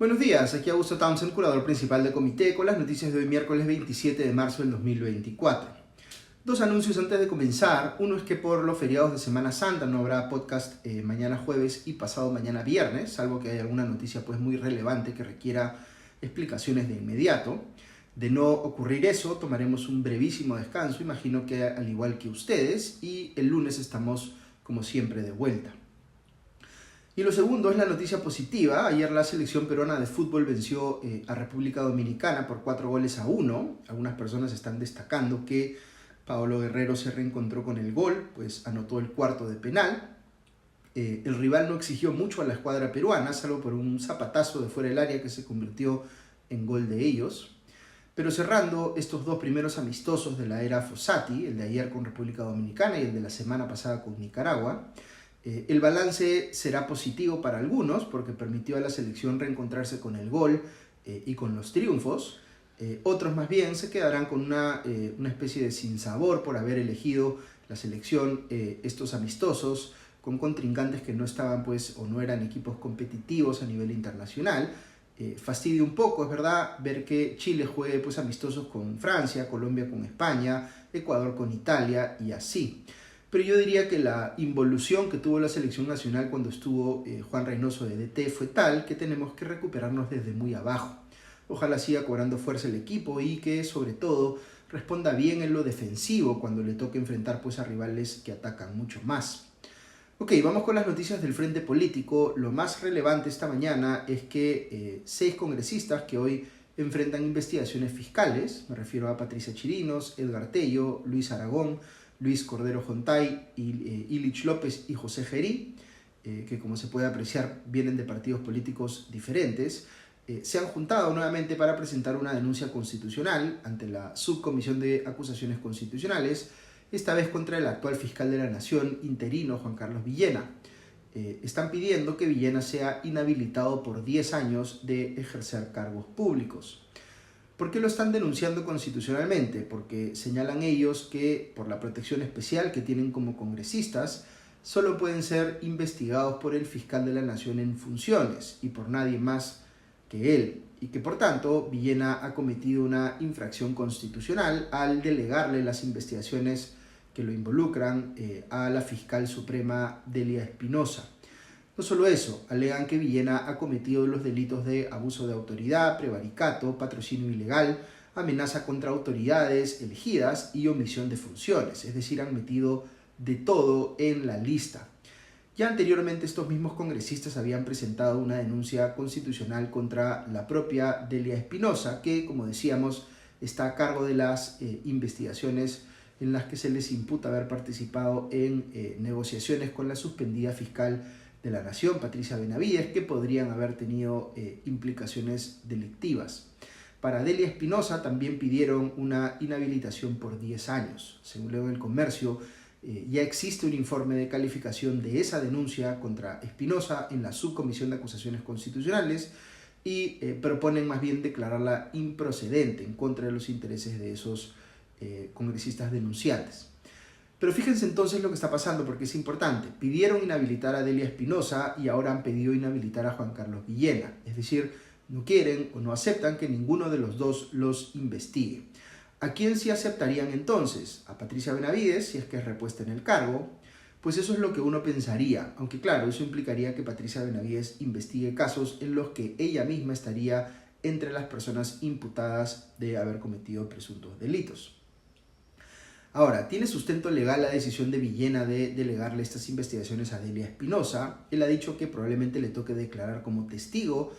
Buenos días, aquí Augusto Townsend, curador principal de Comité, con las noticias de hoy miércoles 27 de marzo del 2024. Dos anuncios antes de comenzar. Uno es que por los feriados de Semana Santa no habrá podcast mañana jueves y pasado mañana viernes, salvo que haya alguna noticia muy relevante que requiera explicaciones de inmediato. De no ocurrir eso, tomaremos un brevísimo descanso, imagino que al igual que ustedes, y el lunes estamos como siempre de vuelta. Y lo segundo es la noticia positiva. Ayer la selección peruana de fútbol venció a República Dominicana por 4-1. Algunas personas están destacando que Paolo Guerrero se reencontró con el gol, pues anotó el cuarto de penal. El rival no exigió mucho a la escuadra peruana, salvo por un zapatazo de fuera del área que se convirtió en gol de ellos. Pero cerrando estos dos primeros amistosos de la era Fossati, el de ayer con República Dominicana y el de la semana pasada con Nicaragua, el balance será positivo para algunos porque permitió a la selección reencontrarse con el gol y con los triunfos. Otros más bien se quedarán con una especie de sinsabor por haber elegido la selección estos amistosos con contrincantes que no estaban o no eran equipos competitivos a nivel internacional. Fastidia un poco, es verdad, ver que Chile juegue amistosos con Francia, Colombia con España, Ecuador con Italia y así. Pero yo diría que la involución que tuvo la selección nacional cuando estuvo Juan Reynoso de DT fue tal que tenemos que recuperarnos desde muy abajo. Ojalá siga cobrando fuerza el equipo y que sobre todo responda bien en lo defensivo cuando le toque enfrentar a rivales que atacan mucho más. Ok, vamos con las noticias del frente político. Lo más relevante esta mañana es que 6 congresistas que hoy enfrentan investigaciones fiscales, me refiero a Patricia Chirinos, Edgar Tello, Luis Aragón, Luis Cordero Jontay, Illich López y José Gerí, que como se puede apreciar vienen de partidos políticos diferentes, se han juntado nuevamente para presentar una denuncia constitucional ante la Subcomisión de Acusaciones Constitucionales, esta vez contra el actual fiscal de la Nación interino, Juan Carlos Villena. Están pidiendo que Villena sea inhabilitado por 10 años de ejercer cargos públicos. ¿Por qué lo están denunciando constitucionalmente? Porque señalan ellos que por la protección especial que tienen como congresistas, solo pueden ser investigados por el fiscal de la Nación en funciones y por nadie más que él. Y que por tanto Villena ha cometido una infracción constitucional al delegarle las investigaciones que lo involucran a la fiscal suprema Delia Espinosa. No solo eso, alegan que Villena ha cometido los delitos de abuso de autoridad, prevaricato, patrocinio ilegal, amenaza contra autoridades elegidas y omisión de funciones, es decir, han metido de todo en la lista. Ya anteriormente estos mismos congresistas habían presentado una denuncia constitucional contra la propia Delia Espinosa, que, como decíamos, está a cargo de las investigaciones en las que se les imputa haber participado en negociaciones con la suspendida fiscal de la Nación, Patricia Benavides, que podrían haber tenido implicaciones delictivas. Para Delia Espinosa también pidieron una inhabilitación por 10 años. Según leo en El Comercio, ya existe un informe de calificación de esa denuncia contra Espinosa en la Subcomisión de Acusaciones Constitucionales y proponen más bien declararla improcedente en contra de los intereses de esos congresistas denunciantes. Pero fíjense entonces lo que está pasando, porque es importante. Pidieron inhabilitar a Delia Espinosa y ahora han pedido inhabilitar a Juan Carlos Villena. Es decir, no quieren o no aceptan que ninguno de los dos los investigue. ¿A quién sí aceptarían entonces? A Patricia Benavides, si es que es repuesta en el cargo. Pues eso es lo que uno pensaría. Aunque claro, eso implicaría que Patricia Benavides investigue casos en los que ella misma estaría entre las personas imputadas de haber cometido presuntos delitos. Ahora, ¿tiene sustento legal la decisión de Villena de delegarle estas investigaciones a Delia Espinosa? Él ha dicho que probablemente le toque declarar como testigo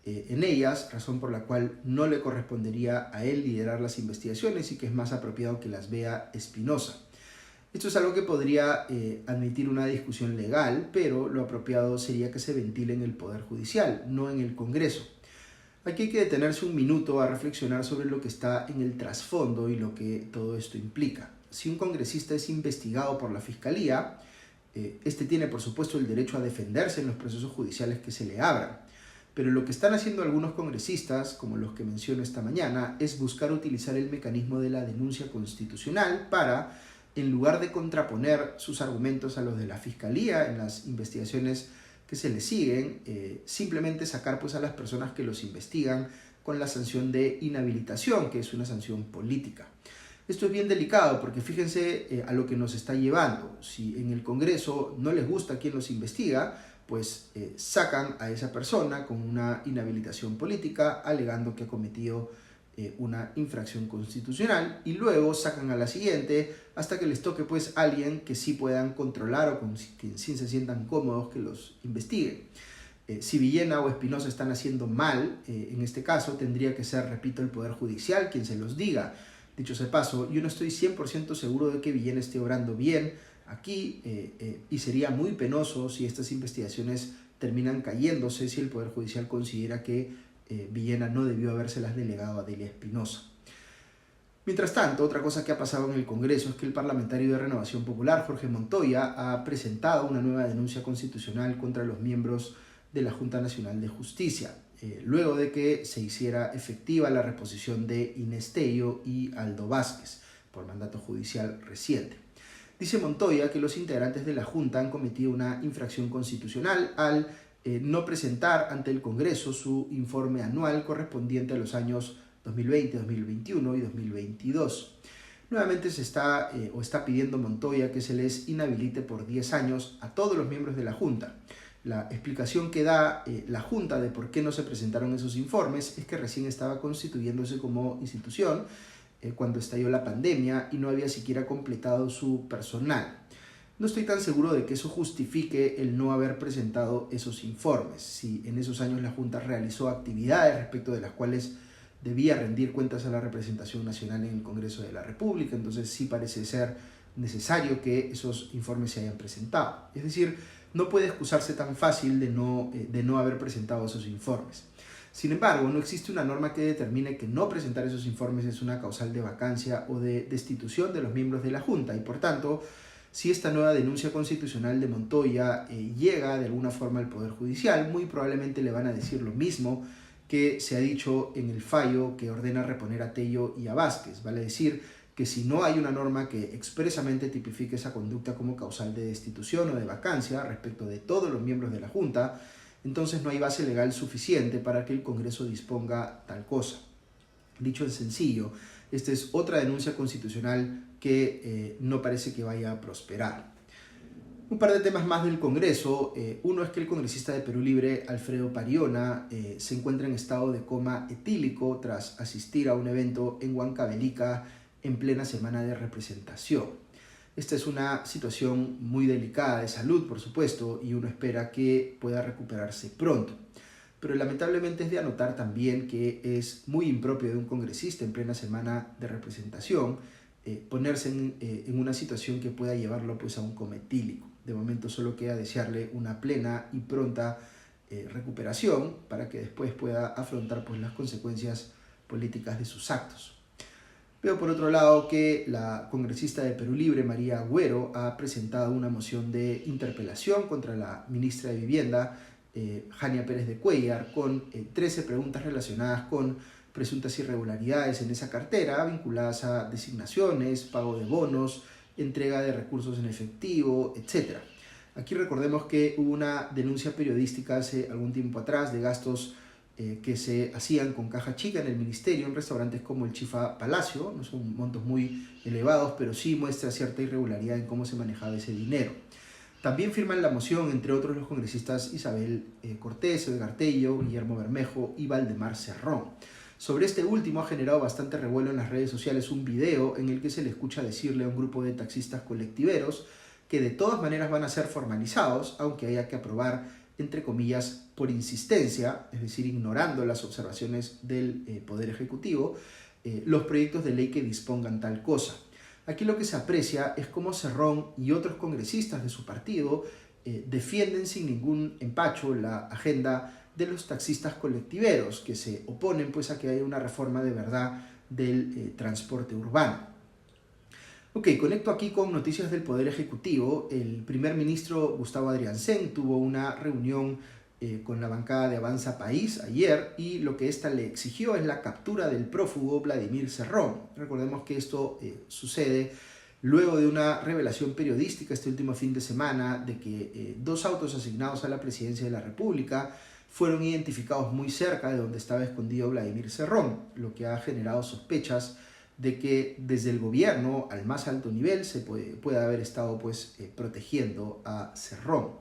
en ellas, razón por la cual no le correspondería a él liderar las investigaciones y que es más apropiado que las vea Espinosa. Esto es algo que podría admitir una discusión legal, pero lo apropiado sería que se ventile en el Poder Judicial, no en el Congreso. Aquí hay que detenerse un minuto a reflexionar sobre lo que está en el trasfondo y lo que todo esto implica. Si un congresista es investigado por la Fiscalía, este tiene por supuesto el derecho a defenderse en los procesos judiciales que se le abran. Pero lo que están haciendo algunos congresistas, como los que menciono esta mañana, es buscar utilizar el mecanismo de la denuncia constitucional para, en lugar de contraponer sus argumentos a los de la Fiscalía en las investigaciones que que se les siguen, simplemente sacar pues a las personas que los investigan con la sanción de inhabilitación, que es una sanción política. Esto es bien delicado porque fíjense a lo que nos está llevando. Si en el Congreso no les gusta quien los investiga, pues sacan a esa persona con una inhabilitación política alegando que ha cometido una infracción constitucional, y luego sacan a la siguiente hasta que les toque pues alguien que sí puedan controlar o con quien sí se sientan cómodos que los investiguen. Si Villena o Espinosa están haciendo mal, en este caso tendría que ser, repito, el Poder Judicial quien se los diga. Dicho sea de paso, yo no estoy 100% seguro de que Villena esté obrando bien aquí, y sería muy penoso si estas investigaciones terminan cayéndose, si el Poder Judicial considera que Villena no debió habérselas delegado a Delia Espinosa. Mientras tanto, otra cosa que ha pasado en el Congreso es que el parlamentario de Renovación Popular, Jorge Montoya, ha presentado una nueva denuncia constitucional contra los miembros de la Junta Nacional de Justicia, luego de que se hiciera efectiva la reposición de Inés Tello y Aldo Vázquez por mandato judicial reciente. Dice Montoya que los integrantes de la Junta han cometido una infracción constitucional al no presentar ante el Congreso su informe anual correspondiente a los años 2020, 2021 y 2022. Nuevamente se está pidiendo Montoya que se les inhabilite por 10 años a todos los miembros de la Junta. La explicación que da la Junta de por qué no se presentaron esos informes es que recién estaba constituyéndose como institución cuando estalló la pandemia y no había siquiera completado su personal. No estoy tan seguro de que eso justifique el no haber presentado esos informes. Si en esos años la Junta realizó actividades respecto de las cuales debía rendir cuentas a la representación nacional en el Congreso de la República, entonces sí parece ser necesario que esos informes se hayan presentado. Es decir, no puede excusarse tan fácil de no haber presentado esos informes. Sin embargo, no existe una norma que determine que no presentar esos informes es una causal de vacancia o de destitución de los miembros de la Junta, y por tanto, si esta nueva denuncia constitucional de Montoya llega de alguna forma al Poder Judicial, muy probablemente le van a decir lo mismo que se ha dicho en el fallo que ordena reponer a Tello y a Vázquez. Vale decir que si no hay una norma que expresamente tipifique esa conducta como causal de destitución o de vacancia respecto de todos los miembros de la Junta, entonces no hay base legal suficiente para que el Congreso disponga tal cosa. Dicho en sencillo, esta es otra denuncia constitucional que no parece que vaya a prosperar. Un par de temas más del Congreso. Uno es que el congresista de Perú Libre, Alfredo Pariona, se encuentra en estado de coma etílico tras asistir a un evento en Huancavelica en plena semana de representación. Esta es una situación muy delicada de salud, por supuesto, y uno espera que pueda recuperarse pronto. Pero lamentablemente es de anotar también que es muy impropio de un congresista en plena semana de representación ponerse en una situación que pueda llevarlo pues a un coma etílico. De momento solo queda desearle una plena y pronta recuperación para que después pueda afrontar pues las consecuencias políticas de sus actos. Veo por otro lado que la congresista de Perú Libre, María Agüero, ha presentado una moción de interpelación contra la ministra de Vivienda, Jania Pérez de Cuéllar, con 13 preguntas relacionadas con presuntas irregularidades en esa cartera, vinculadas a designaciones, pago de bonos, entrega de recursos en efectivo, etc. Aquí recordemos que hubo una denuncia periodística hace algún tiempo atrás de gastos que se hacían con caja chica en el ministerio en restaurantes como el Chifa Palacio. No son montos muy elevados, pero sí muestra cierta irregularidad en cómo se manejaba ese dinero. También firman la moción, entre otros, los congresistas Isabel Cortés, Edgar Tello, Guillermo Bermejo y Valdemar Cerrón. Sobre este último ha generado bastante revuelo en las redes sociales un video en el que se le escucha decirle a un grupo de taxistas colectiveros que de todas maneras van a ser formalizados, aunque haya que aprobar, entre comillas, por insistencia, es decir, ignorando las observaciones del Poder Ejecutivo, los proyectos de ley que dispongan tal cosa. Aquí lo que se aprecia es cómo Cerrón y otros congresistas de su partido defienden sin ningún empacho la agenda de los taxistas colectiveros, que se oponen pues a que haya una reforma de verdad del transporte urbano. Ok, conecto aquí con noticias del Poder Ejecutivo. El primer ministro Gustavo Adriancén tuvo una reunión con la bancada de Avanza País ayer, y lo que ésta le exigió es la captura del prófugo Vladimir Cerrón. Recordemos que esto sucede luego de una revelación periodística este último fin de semana de que dos autos asignados a la presidencia de la República fueron identificados muy cerca de donde estaba escondido Vladimir Cerrón, lo que ha generado sospechas de que desde el gobierno al más alto nivel se puede haber estado protegiendo a Cerrón.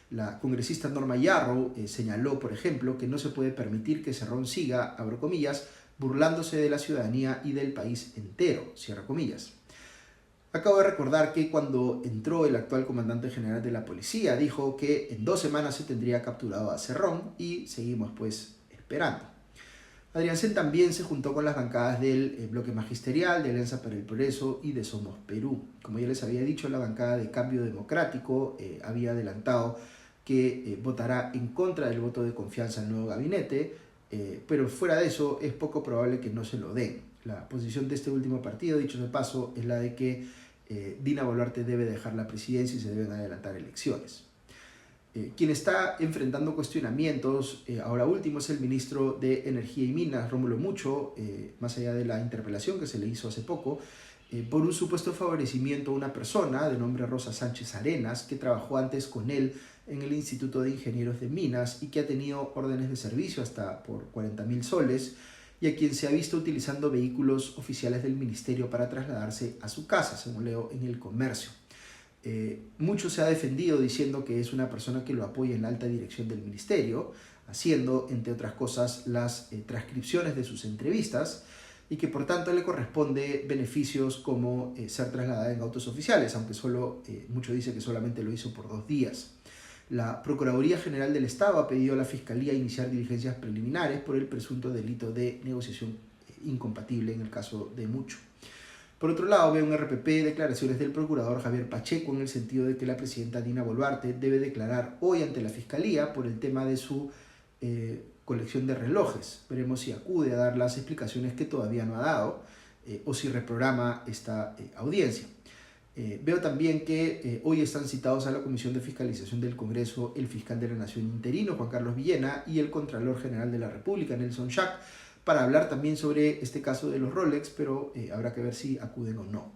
La congresista Norma Yarrow señaló, por ejemplo, que no se puede permitir que Cerrón siga, abro comillas, burlándose de la ciudadanía y del país entero, cierra comillas. Acabo de recordar que cuando entró el actual comandante general de la policía, dijo que en 2 semanas se tendría capturado a Cerrón y seguimos esperando. Adrián Sen también se juntó con las bancadas del bloque magisterial, de Alianza para el Progreso y de Somos Perú. Como ya les había dicho, la bancada de Cambio Democrático había adelantado que votará en contra del voto de confianza al nuevo gabinete, pero fuera de eso es poco probable que no se lo den. La posición de este último partido, dicho de paso, es la de que Dina Boluarte debe dejar la presidencia y se deben adelantar elecciones. Quien está enfrentando cuestionamientos ahora último es el ministro de Energía y Minas, Rómulo Mucho, más allá de la interpelación que se le hizo hace poco, por un supuesto favorecimiento a una persona de nombre Rosa Sánchez Arenas, que trabajó antes con él en el Instituto de Ingenieros de Minas y que ha tenido órdenes de servicio hasta por 40.000 soles, y a quien se ha visto utilizando vehículos oficiales del ministerio para trasladarse a su casa, según leo en El Comercio. Mucho se ha defendido diciendo que es una persona que lo apoya en la alta dirección del ministerio, haciendo, entre otras cosas, las transcripciones de sus entrevistas, y que por tanto le corresponde beneficios como ser trasladada en autos oficiales, aunque mucho dice que solamente lo hizo por 2 días. La Procuraduría General del Estado ha pedido a la Fiscalía iniciar diligencias preliminares por el presunto delito de negociación incompatible en el caso de Mucho. Por otro lado, veo un RPP declaraciones del procurador Javier Pacheco en el sentido de que la presidenta Dina Boluarte debe declarar hoy ante la Fiscalía por el tema de su colección de relojes. Veremos si acude a dar las explicaciones que todavía no ha dado o si reprograma esta audiencia. Veo también que hoy están citados a la Comisión de Fiscalización del Congreso el fiscal de la Nación interino, Juan Carlos Villena, y el Contralor General de la República, Nelson Schack, para hablar también sobre este caso de los Rolex, pero habrá que ver si acuden o no.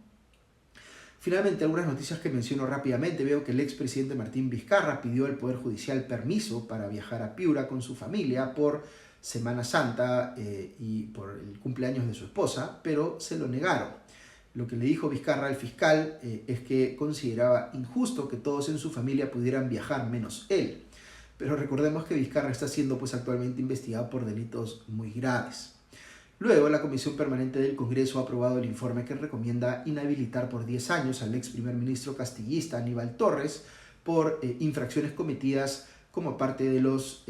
Finalmente, algunas noticias que menciono rápidamente. Veo que el expresidente Martín Vizcarra pidió al Poder Judicial permiso para viajar a Piura con su familia por Semana Santa y por el cumpleaños de su esposa, pero se lo negaron. Lo que le dijo Vizcarra al fiscal es que consideraba injusto que todos en su familia pudieran viajar, menos él. Pero recordemos que Vizcarra está siendo actualmente investigado por delitos muy graves. Luego, la Comisión Permanente del Congreso ha aprobado el informe que recomienda inhabilitar por 10 años al ex primer ministro castillista Aníbal Torres por infracciones cometidas como parte de los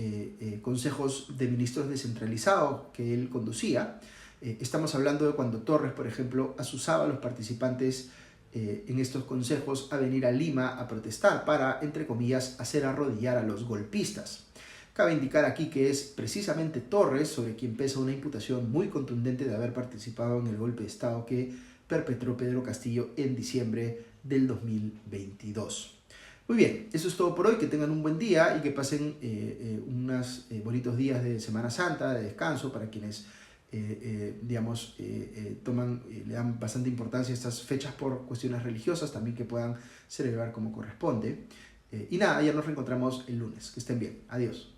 consejos de ministros descentralizados que él conducía. Estamos hablando de cuando Torres, por ejemplo, asusaba a los participantes en estos consejos a venir a Lima a protestar para, entre comillas, hacer arrodillar a los golpistas. Cabe indicar aquí que es precisamente Torres sobre quien pesa una imputación muy contundente de haber participado en el golpe de Estado que perpetró Pedro Castillo en diciembre del 2022. Muy bien, eso es todo por hoy. Que tengan un buen día y que pasen unos bonitos días de Semana Santa, de descanso, para quienes le dan bastante importancia a estas fechas por cuestiones religiosas, también que puedan celebrar como corresponde. Y nada, ya nos reencontramos el lunes. Que estén bien. Adiós.